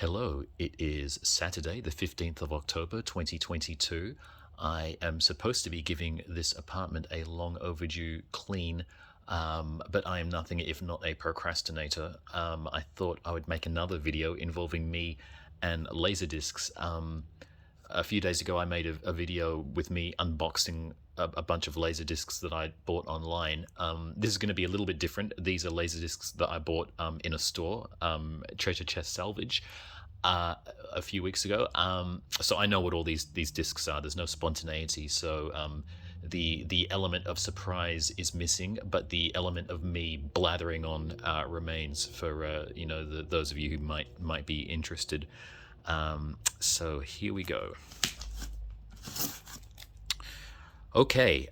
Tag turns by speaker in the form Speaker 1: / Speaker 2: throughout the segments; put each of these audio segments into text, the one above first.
Speaker 1: Hello, it is Saturday, the 15th of October, 2022. I am supposed to be giving this apartment a long overdue clean, but I am nothing if not a procrastinator. I thought I would make another video involving me and laserdiscs. A few days ago, I made a video with me unboxing a bunch of laserdiscs that I bought online. This is going to be a little bit different. These are laserdiscs that I bought in a store, Treasure Chest Salvage, a few weeks ago. So I know what all these discs are. There's no spontaneity, so the element of surprise is missing, but the element of me blathering on remains for those of you who might be interested. So here we go. Okay,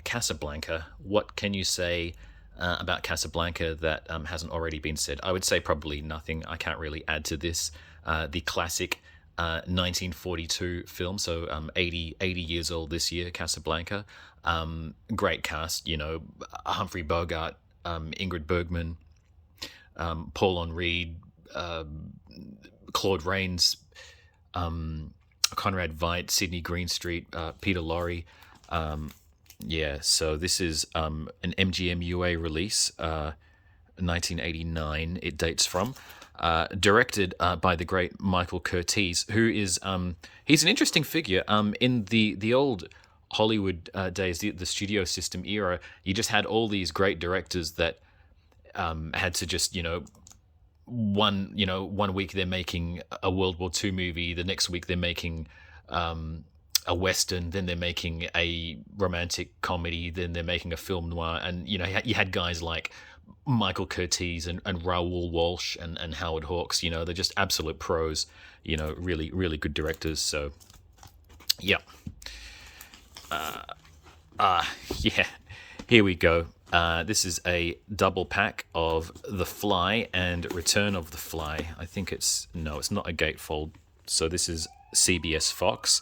Speaker 1: Casablanca. What can you say about Casablanca that hasn't already been said? I would say probably nothing. I can't really add to this. The classic 1942 film, so 80 years old this year, Casablanca. Great cast, Humphrey Bogart, Ingrid Bergman, Paul Henri, Claude Rains, Conrad Veidt, Sidney Greenstreet, Peter Lorre. So this is an MGM UA release, 1989 it dates from. Directed by the great Michael Curtiz, who is he's an interesting figure. In the old Hollywood days, the studio system era, you just had all these great directors that had to just one week they're making a World War II movie, the next week they're making a Western, then they're making a romantic comedy, then they're making a film noir. And you had guys like Michael Curtiz and Raoul Walsh and Howard Hawks. They're just absolute pros, really, really good directors. So yeah. Here we go. This is a double pack of The Fly and Return of the Fly. I think it's not a gatefold. So this is CBS Fox.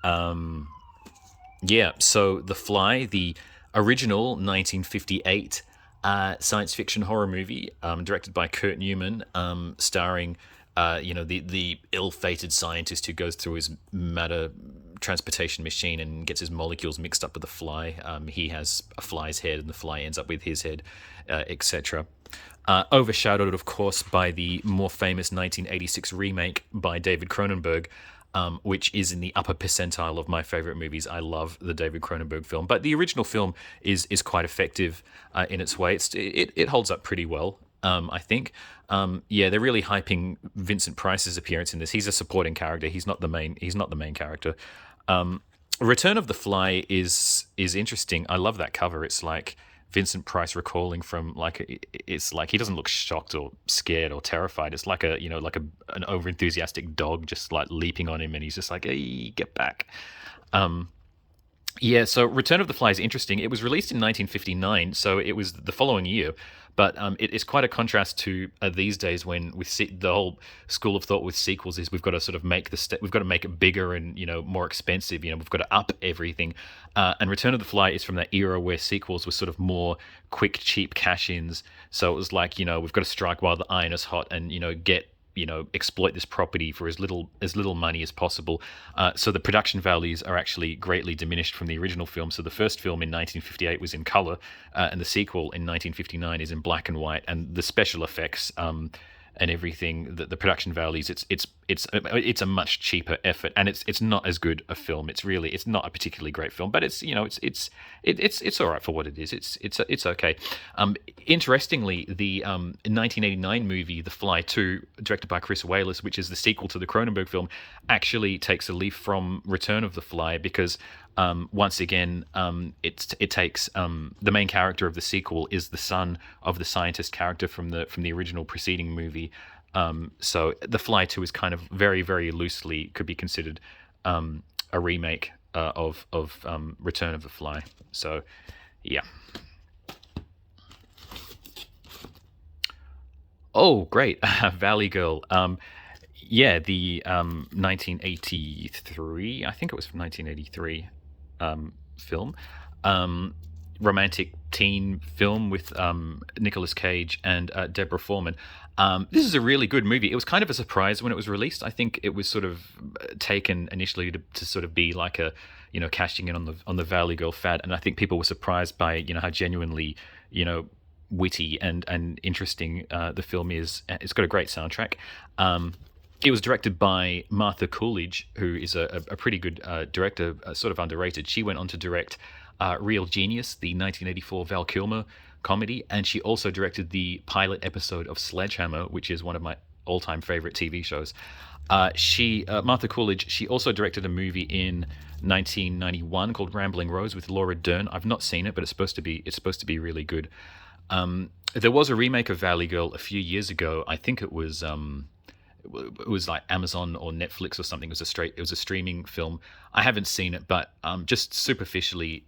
Speaker 1: So The Fly, the original 1958 science fiction horror movie, directed by Kurt Newman, starring the ill-fated scientist who goes through his matter transportation machine and gets his molecules mixed up with a fly. He has a fly's head and the fly ends up with his head, etc. Overshadowed, of course, by the more famous 1986 remake by David Cronenberg, which is in the upper percentile of my favorite movies. I love the David Cronenberg film, but the original film is quite effective in its way. It holds up pretty well, I think. They're really hyping Vincent Price's appearance in this. He's a supporting character. He's not the main character. Return of the Fly is interesting. I love that cover. It's like Vincent Price recalling from it's like he doesn't look shocked or scared or terrified. It's like an overenthusiastic dog just like leaping on him, and he's just like, "Hey, get back." So Return of the Fly is interesting. It was released in 1959, so it was the following year. But it's quite a contrast to these days when the whole school of thought with sequels is we've got to sort of make we've got to make it bigger and more expensive. We've got to up everything. And Return of the Fly is from that era where sequels were sort of more quick, cheap cash-ins. So it was like we've got to strike while the iron is hot and get exploit this property for as little money as possible. So the production values are actually greatly diminished from the original film. So the first film in 1958 was in color, and the sequel in 1959 is in black and white. And the special effects and everything, the production values, it's a much cheaper effort, and it's not as good a film. It's not a particularly great film, but it's all right for what it is. It's okay. Interestingly, the 1989 movie The Fly 2, directed by Chris Walas, which is the sequel to the Cronenberg film, actually takes a leaf from Return of the Fly because once again, it takes the main character of the sequel is the son of the scientist character from the original preceding movie. So The Fly 2 is kind of very, very loosely could be considered a remake of Return of the Fly. So, yeah. Oh, great. Valley Girl. The 1983, I think it was from 1983 film. romantic teen film with Nicolas Cage and Deborah Foreman. This is a really good movie. It was kind of a surprise when it was released. I think it was sort of taken initially to sort of be like a, cashing in on the Valley Girl fad, and I think people were surprised by how genuinely witty and interesting the film is. It's got a great soundtrack. It was directed by Martha Coolidge, who is a pretty good director, sort of underrated. She went on to direct Real Genius, the 1984 Val Kilmer comedy, and she also directed the pilot episode of Sledgehammer, which is one of my all-time favorite TV shows. Martha Coolidge, she also directed a movie in 1991 called Rambling Rose with Laura Dern. I've not seen it, but it's supposed to be really good. There was a remake of Valley Girl a few years ago. I think it was like Amazon or Netflix or something. It was a streaming film. I haven't seen it, but just superficially,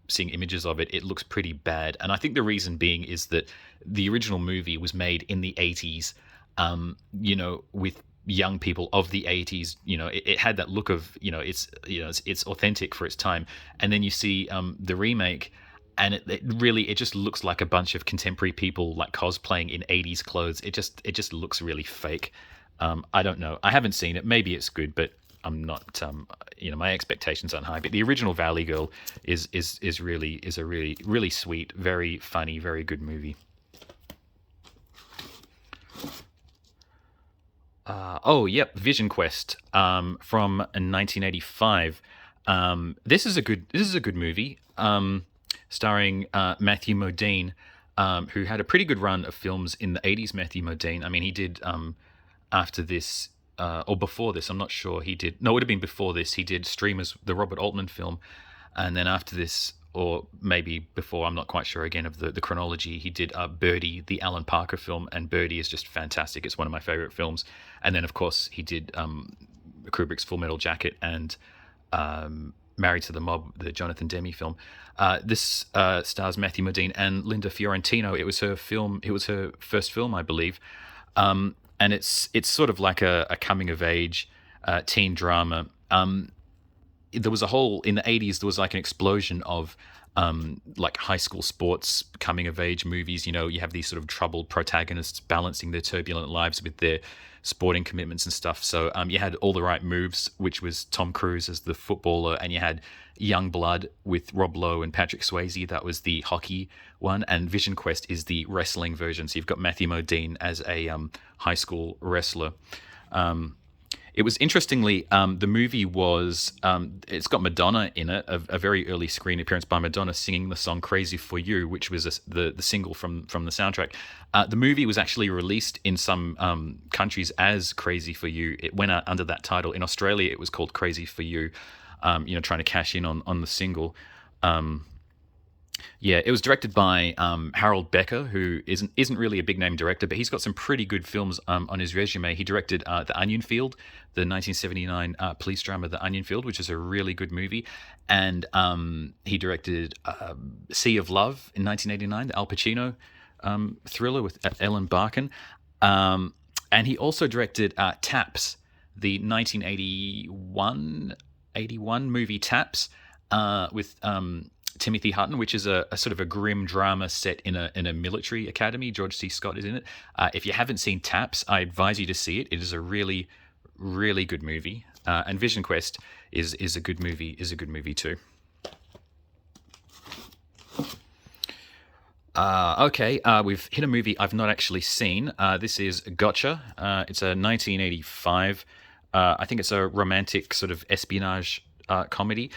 Speaker 1: seeing images of it, it looks pretty bad. And I think the reason being is that the original movie was made in the 80s, with young people of the 80s. It had that look of, it's authentic for its time. And then you see the remake, and it just looks like a bunch of contemporary people like cosplaying in 80s clothes. It just looks really fake. I don't know. I haven't seen it. Maybe it's good, but I'm not. My expectations aren't high. But the original Valley Girl is a really sweet, very funny, very good movie. Vision Quest from 1985. This is a good movie. Starring Matthew Modine, who had a pretty good run of films in the 80s. Matthew Modine, I mean, he did after this or before this, I'm not sure. It would have been before this. He did Streamers, the Robert Altman film, and then after this, or maybe before, I'm not quite sure again of the chronology, he did Birdie, the Alan Parker film, and Birdie is just fantastic. It's one of my favorite films. And then, of course, he did Kubrick's Full Metal Jacket and Married to the Mob, the Jonathan Demme film. This stars Matthew Modine and Linda Fiorentino. It was her first film, I believe. And it's sort of like a coming of age teen drama. There was in the 80s, there was like an explosion of like high school sports coming of age movies. You have these sort of troubled protagonists balancing their turbulent lives with their sporting commitments and stuff. So you had All the Right Moves, which was Tom Cruise as the footballer, and you had Young Blood with Rob Lowe and Patrick Swayze. That was the hockey one, and Vision Quest is the wrestling version. So you've got Matthew Modine as a high school wrestler. It was interestingly, the movie was, it's got Madonna in it, a very early screen appearance by Madonna singing the song Crazy for You, which was the single from the soundtrack. The movie was actually released in some countries as Crazy for You. It went out under that title. In Australia, it was called Crazy for You, trying to cash in on the single. It was directed by Harold Becker, who isn't really a big name director, but he's got some pretty good films on his resume. He directed The Onion Field, the 1979 police drama The Onion Field, which is a really good movie, and he directed Sea of Love in 1989, the Al Pacino thriller with Ellen Barkin, and he also directed Taps, the 1981 movie Taps with Timothy Hutton, which is a sort of a grim drama set in a military academy. George C. Scott is in it. If you haven't seen Taps, I advise you to see it. It is a really, really good movie. And Vision Quest is a good movie. Is a good movie too. We've hit a movie I've not actually seen. This is Gotcha. It's a 1985. I think it's a romantic sort of espionage comedy.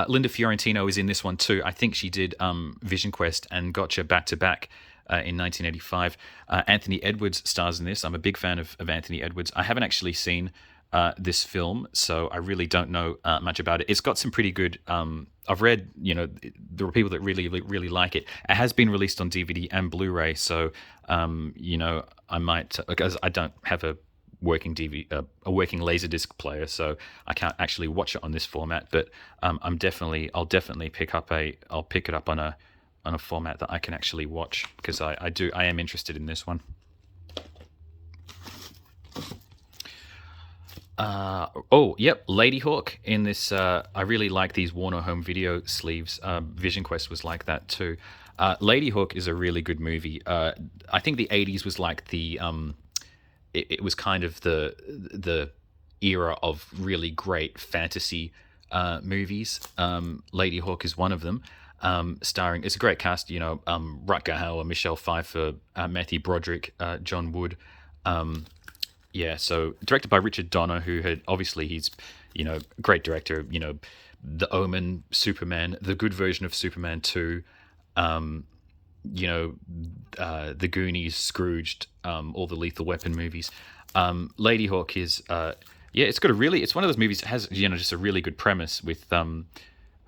Speaker 1: Linda Fiorentino is in this one too. I think she did Vision Quest and Gotcha back to back in 1985. Anthony Edwards stars in this. I'm a big fan of Anthony Edwards. I haven't actually seen this film, so I really don't know much about it. It's got some pretty good. I've read, there are people that really, really like it. It has been released on DVD and Blu-ray, so I might, because I don't have a working working LaserDisc player, so I can't actually watch it on this format. But I'll definitely pick it up on a format that I can actually watch, because I am interested in this one. Oh, yep, Ladyhawk in this. I really like these Warner Home Video sleeves. Vision Quest was like that too. Ladyhawk is a really good movie. I think the '80s was like it was kind of the era of really great fantasy movies. Ladyhawk is one of them. Starring, it's a great cast. Rutger Hauer, Michelle Pfeiffer, Matthew Broderick, John Wood. Um, yeah, so directed by Richard Donner, who had obviously he's, great director. The Omen, Superman, the good version of Superman 2, um, you know, the Goonies, Scrooged, all the Lethal Weapon movies. Ladyhawk is, yeah, it's one of those movies that has, just a really good premise with Rutger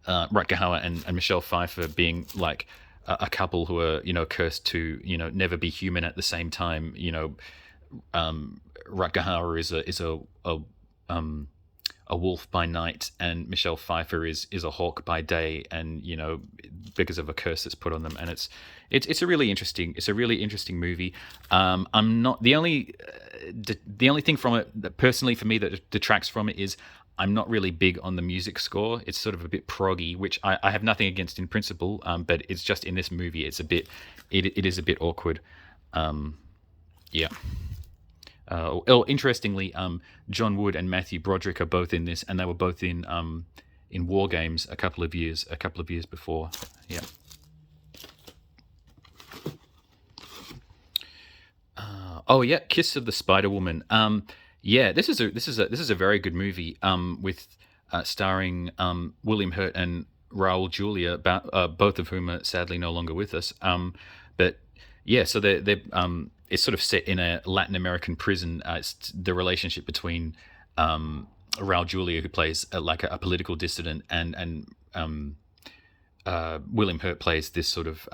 Speaker 1: Hauer and Michelle Pfeiffer being like a couple who are, cursed to, never be human at the same time. Rutger Hauer is a wolf by night, and Michelle Pfeiffer is a hawk by day, and because of a curse that's put on them, and it's a really interesting movie. I'm not the only thing from it that personally for me that detracts from it is I'm not really big on the music score. It's sort of a bit proggy, which I have nothing against in principle, but it's just in this movie it is a bit awkward. Yeah. Interestingly, John Wood and Matthew Broderick are both in this, and they were both in War Games a couple of years before. Yeah. Oh yeah, Kiss of the Spider Woman. Yeah, this is a very good movie. With starring William Hurt and Raul Julia, both of whom are sadly no longer with us. But yeah, so they're it's sort of set in a Latin American prison. It's the relationship between Raul Julia, who plays like a political dissident, and William Hurt plays this sort of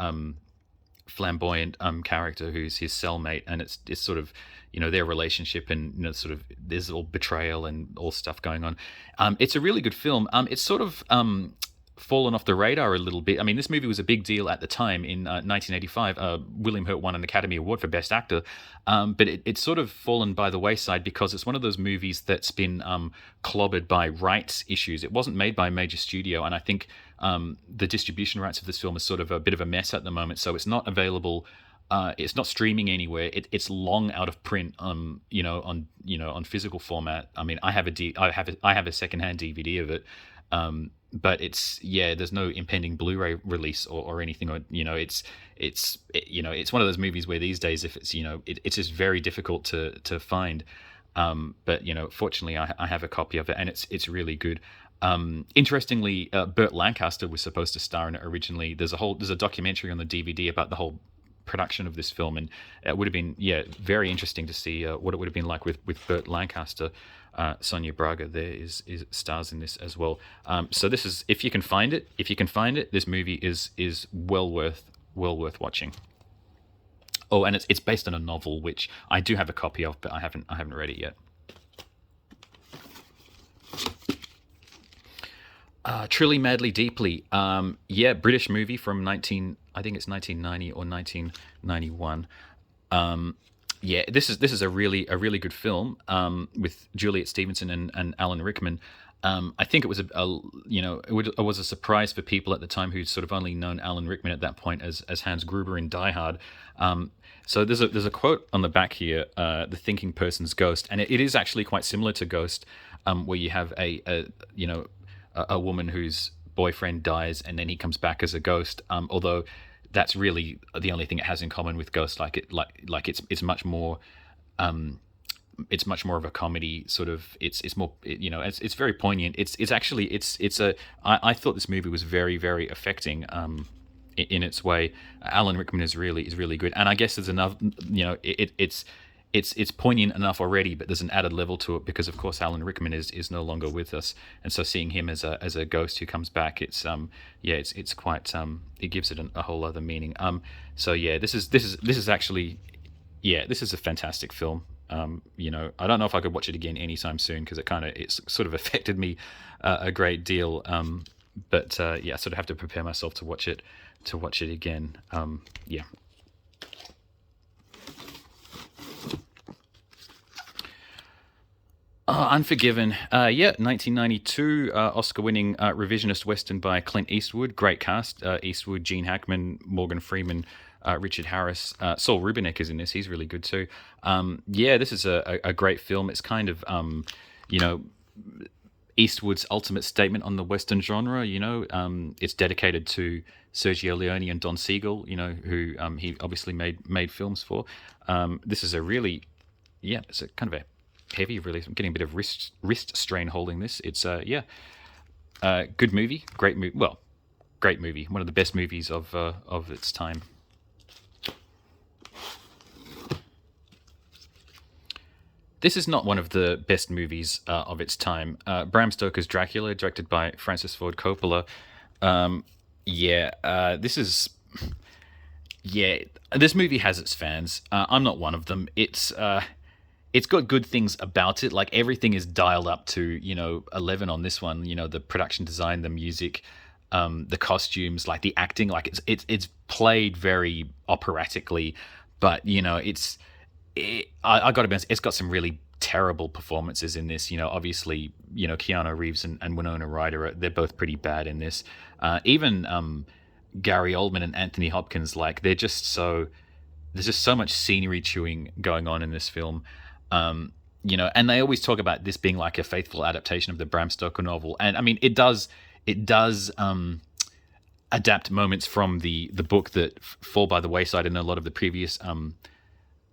Speaker 1: flamboyant character who's his cellmate, and it's sort of their relationship, and sort of there's all betrayal and all stuff going on. It's a really good film. It's sort of fallen off the radar a little bit. I mean, this movie was a big deal at the time in 1985. William Hurt won an Academy Award for Best Actor, but it's sort of fallen by the wayside because it's one of those movies that's been clobbered by rights issues. It wasn't made by a major studio, and I think the distribution rights of this film is sort of a bit of a mess at the moment, so it's not available. It's not streaming anywhere. It's long out of print. On physical format. I mean, I have a secondhand DVD of it. But there's no impending Blu-ray release or anything. Or it's one of those movies where these days, if it's it's just very difficult to find. But fortunately, I have a copy of it, and it's really good. Interestingly, Burt Lancaster was supposed to star in it originally. There's a documentary on the DVD about the whole production of this film, and it would have been very interesting to see what it would have been like with Burt Lancaster. Sonia Braga there is stars in this as well. So this is, if you can find it, this movie is well worth watching. Oh, and it's based on a novel which I do have a copy of, but I haven't read it yet. Truly, Madly, Deeply. British movie from I think it's 1990 or 1991. This is a really good film with Juliet Stevenson and Alan Rickman. I think it was it was a surprise for people at the time who'd sort of only known Alan Rickman at that point as Hans Gruber in Die Hard. So there's a quote on the back here, "The thinking person's ghost," and it is actually quite similar to Ghost, where you have a woman whose boyfriend dies and then he comes back as a ghost. Although that's really the only thing it has in common with Ghost. It's much more. It's much more of a comedy sort of. It's more. It's very poignant. I thought this movie was very, very affecting. In its way, Alan Rickman is really good, and I guess there's enough. It's poignant enough already, but there's an added level to it because, of course, Alan Rickman is no longer with us, and so seeing him as a ghost who comes back, it's quite it gives it a whole other meaning. This is actually this is a fantastic film. I don't know if I could watch it again anytime soon because it's sort of affected me a great deal. But I sort of have to prepare myself to watch it again. Unforgiven. Yeah, 1992, Oscar-winning revisionist western by Clint Eastwood. Great cast: Eastwood, Gene Hackman, Morgan Freeman, Richard Harris. Saul Rubinek is in this. He's really good too. Yeah, this is a great film. It's kind of, you know, Eastwood's ultimate statement on the western genre. It's dedicated to Sergio Leone and Don Siegel. Who he obviously made films for. This is a really, yeah, it's a kind of a heavy release. I'm getting a bit of wrist strain holding this. It's good movie, great movie. Well, great movie. One of the best movies of its time. This is not one of the best movies of its time. Bram Stoker's Dracula, directed by Francis Ford Coppola. This is. Yeah, this movie has its fans. I'm not one of them. It's got good things about it. Like everything is dialed up to 11 on this one. The production design, the music, the costumes, like the acting. Like it's played very operatically, but I got to be honest, it's got some really terrible performances in this. Obviously, Keanu Reeves and Winona Ryder, they're both pretty bad in this. Even Gary Oldman and Anthony Hopkins, like there's just so much scenery chewing going on in this film. And they always talk about this being like a faithful adaptation of the Bram Stoker novel, and I mean it does adapt moments from the book that fall by the wayside in a lot of the previous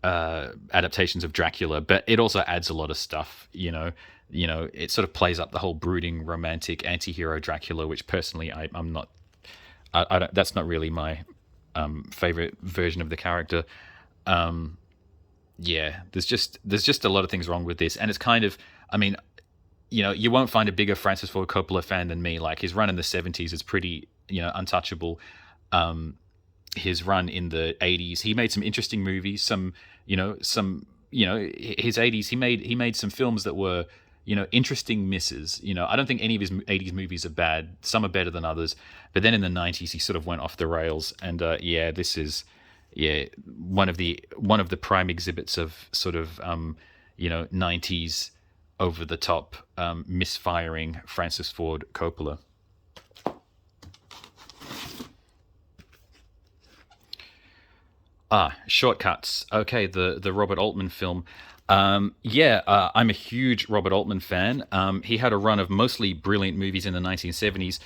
Speaker 1: adaptations of Dracula, but it also adds a lot of stuff. It sort of plays up the whole brooding, romantic, anti-hero Dracula, which personally I'm not. I don't. That's not really my favorite version of the character. Yeah, there's just a lot of things wrong with this, and it's kind of, I mean, you won't find a bigger Francis Ford Coppola fan than me. Like his run in the '70s is pretty, untouchable. His run in the '80s, he made some interesting movies. His '80s, he made some films that were, interesting misses. I don't think any of his '80s movies are bad. Some are better than others. But then in the '90s, he sort of went off the rails, and this is. Yeah, one of the prime exhibits of sort of 90s over the top misfiring Francis Ford Coppola. Shortcuts. Okay, the Robert Altman film. I'm a huge Robert Altman fan. He had a run of mostly brilliant movies in the 1970s.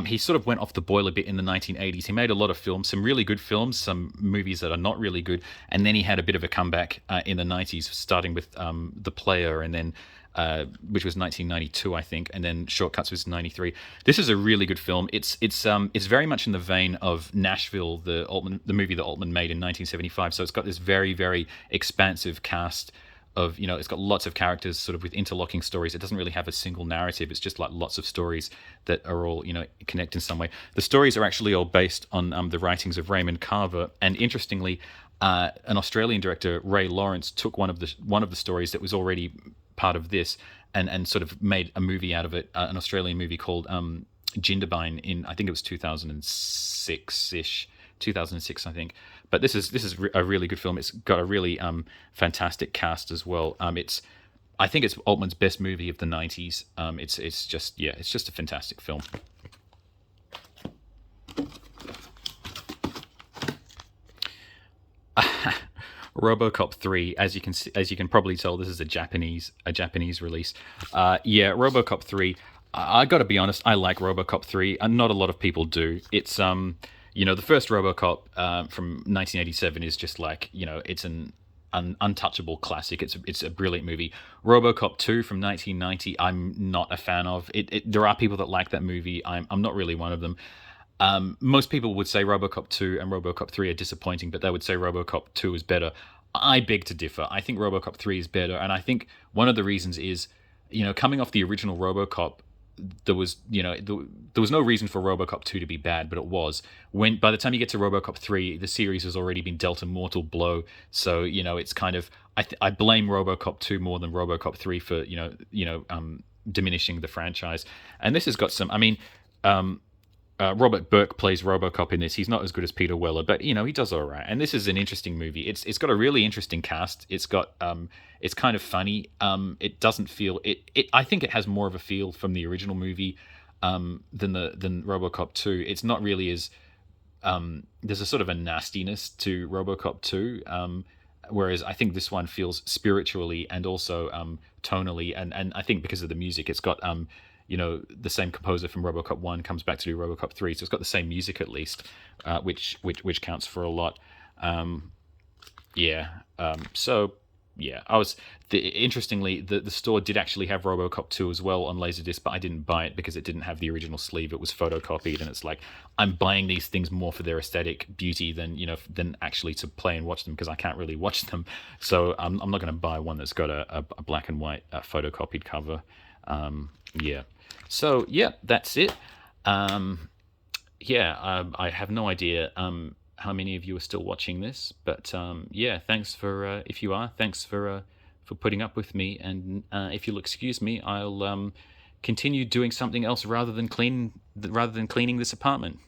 Speaker 1: He sort of went off the boil a bit in the 1980s. He made a lot of films, some really good films, some movies that are not really good, and then he had a bit of a comeback in the 90s, starting with The Player, and then which was 1992, I think, and then Shortcuts was 93. This is a really good film. It's very much in the vein of Nashville, the movie that Altman made in 1975. So it's got this very, very expansive cast of, it's got lots of characters sort of with interlocking stories. It doesn't really have a single narrative. It's just like lots of stories that are all, connect in some way. The stories are actually all based on the writings of Raymond Carver. And interestingly, an Australian director, Ray Lawrence, took one of the stories that was already part of this and sort of made a movie out of it, an Australian movie called Jindabyne in, I think it was 2006-ish, 2006, I think. But this is a really good film. It's got a really fantastic cast as well. I think it's Altman's best movie of the 90s. It's just a fantastic film. RoboCop 3, as you can probably tell, this is a Japanese release. RoboCop 3. I got to be honest, I like RoboCop 3, and not a lot of people do. It's the first RoboCop from 1987 is just like, it's an untouchable classic. It's a brilliant movie. RoboCop 2 from 1990, I'm not a fan of. There are people that like that movie. I'm not really one of them. Most people would say RoboCop 2 and RoboCop 3 are disappointing, but they would say RoboCop 2 is better. I beg to differ. I think RoboCop 3 is better, and I think one of the reasons is, coming off the original RoboCop, there was no reason for RoboCop 2 to be bad, but it was. By the time you get to RoboCop 3, the series has already been dealt a mortal blow. So it's kind of I blame RoboCop 2 more than RoboCop 3 for diminishing the franchise. And this has got some. I mean, Robert Burke plays RoboCop in this. He's not as good as Peter Weller, but he does all right. And this is an interesting movie. It's got a really interesting cast. It's kind of funny. It doesn't feel it. I think it has more of a feel from the original movie than RoboCop 2. It's not really as there's a sort of a nastiness to RoboCop 2. Whereas I think this one feels spiritually and also tonally, and I think because of the music, it's got the same composer from RoboCop 1 comes back to do RoboCop 3, so it's got the same music at least, which counts for a lot. Yeah. So yeah, interestingly, the store did actually have RoboCop 2 as well on LaserDisc, but I didn't buy it because it didn't have the original sleeve. It was photocopied, and it's like I'm buying these things more for their aesthetic beauty than actually to play and watch them, because I can't really watch them. So I'm not going to buy one that's got a black and white photocopied cover. Yeah. So yeah, that's it. I have no idea how many of you are still watching this, but yeah, thanks for if you are, thanks for putting up with me, and if you'll excuse me, I'll continue doing something else rather than cleaning this apartment.